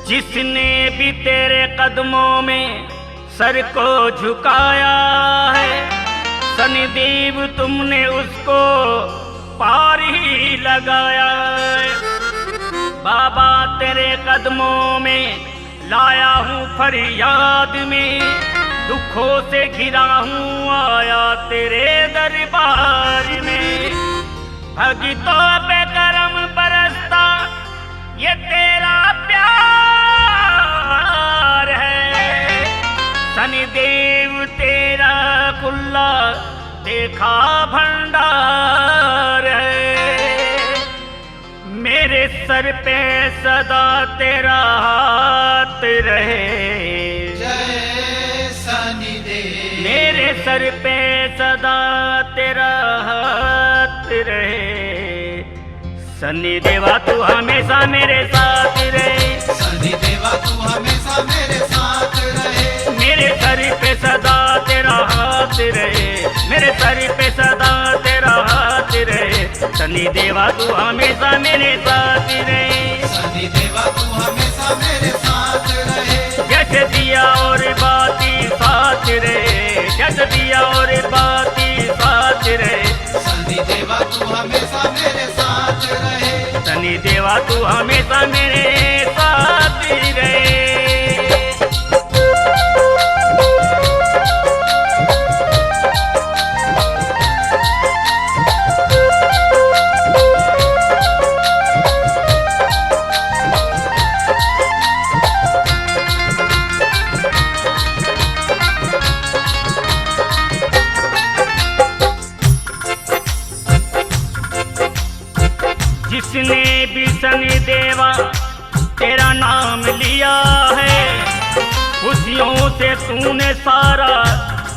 जिसने भी तेरे कदमों में सर को झुकाया है, शनिदेव तुमने उसको पार ही लगाया है। बाबा तेरे कदमों में लाया हूँ फरियाद में, दुखों से घिरा हूँ आया तेरे दरबार में। भक्तों पे करम बरसता ये तेरा प्यार है, शनिदेव तेरा खुला देखा भंडार है। मेरे सर पे सदा तेरा हाथ रहे, जय शनिदेव। मेरे सर पे सदा तेरा हाथ रहे। शनिदेवा तू हमेशा मेरे साथ रहे, शनिदेवा तू हमेशा मेरे साथ रहे। मेरे सर पे सदा तेरा हाथ रहे, मेरे सर पे सदा तेरा हाथ रहे। शनिदेवा तू हमेशा मेरे साथ रहे, शनिदेवा तू हमेशा मेरे साथ रहे। जैसे दिया और बाती साथ रहे, जैसे दिया और बाती साथ रहे। शनिदेवा तू हमेशा मेरे साथ रहे। शनिदेवा तू हमेशा मेरे साथ रहे। जिसने भी शनिदेवा तेरा नाम लिया है, खुशियों से तूने सारा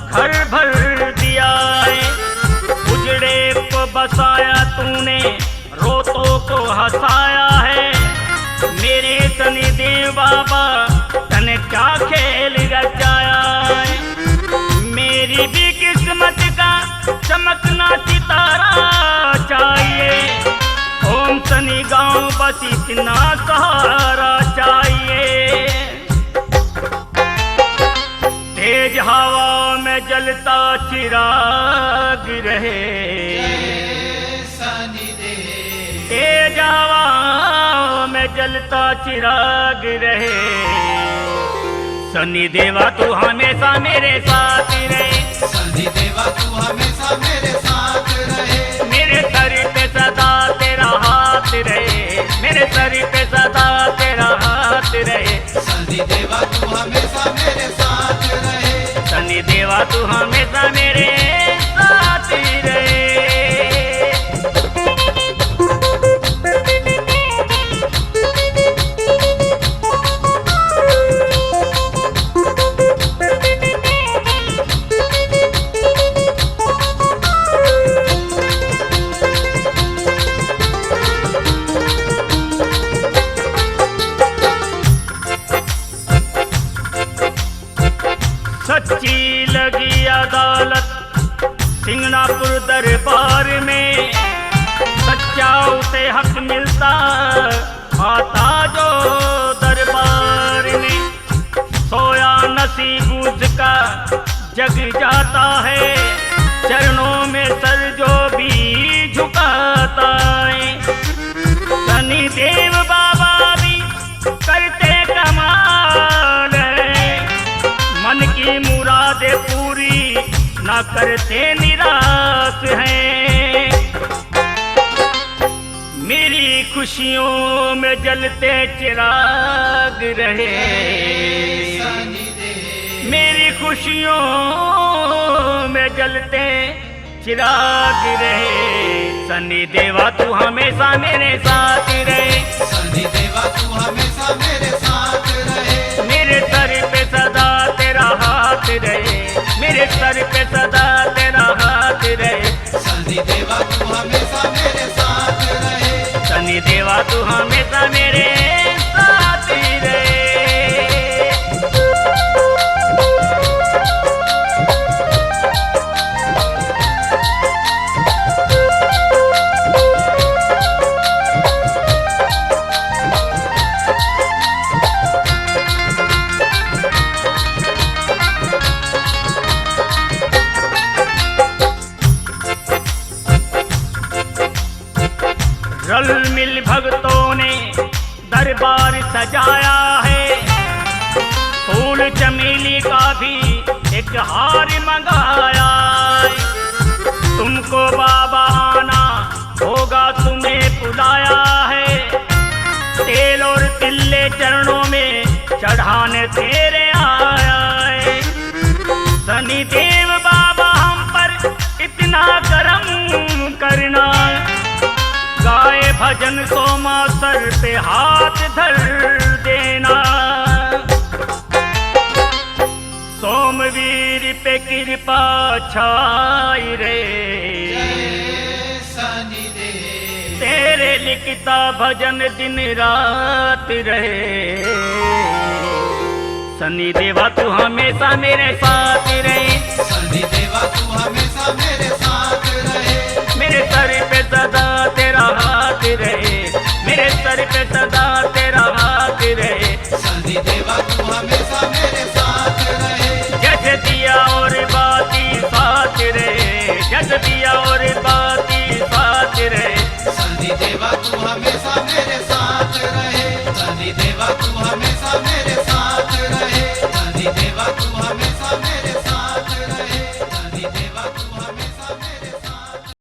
घर भर दिया है। उजड़े को बसाया तूने, रोतों को हंसाया है। मेरे शनिदेव बाबा तने क्या खेल रचाया है। मेरी भी किस्मत का चमकना सितारा चाहिए, ओम शनि गाँव बस इतना सहारा चाहिए। तेज हवा में जलता चिराग रहे, जय शनिदेव। तेज हवा में जलता चिराग रहे। शनिदेवा तू हमेशा मेरे साथ रहे, शनिदेवा तू हमेशा मेरे साथ रहे। मेरे सर पे सदा तेरा हाथ रहे, मेरे सर पे सदा तेरा हाथ रहे। शनिदेवा तू हमेशा मेरे साथ रहे। शनिदेवा तू हमेशा मेरे साथ रहे। सच्ची लगी अदालत सिंगनापुर दरबार में, सच्चा उसे हक मिलता आता जो दरबार में। सोया नसीब उसका जग जाता है, चरणों में सर जो भी झुकाता है। शनिदेव बाबा भी करते कमाल है, मन की मुरादें पूरी ना करते निराश हैं। मेरी खुशियों में जलते चिराग रहे, मेरी खुशियों में जलते चिराग रहे। शनिदेवा तू हमेशा मेरे साथ रहे, शनिदेवा तू हमेशा मेरे साथ रहे। मेरे सर पे सदा तेरा हाथ रहे, मेरे सर पे सदा तेरा हाथ रहे। शनिदेवा तू हमेशा मेरे साथ रहे। शनिदेवा तू हमेशा मेरे साथ रहे। सजाया है, फूल चमेली का भी एक हार मंगाया है। तुमको बाबा आना होगा, तुम्हें बुलाया है, तेल और तिल्ले चरणों में चढ़ाने तेरे आया है। शनिदेव बाबा हम पर इतना करम करना, गाए भजन तो माँ सर पे हाथ धर देना। सोमवीर पे कृपा छाई रे, तेरे लिखता भजन दिन रात रहे। शनि देवा तू हमेशा मेरे साथ रहे, शनि देवा तू हमेशा मेरे साथ रहे। मेरे सर पे सदा तेरा हाथ रहे, मेरे सर पे सदा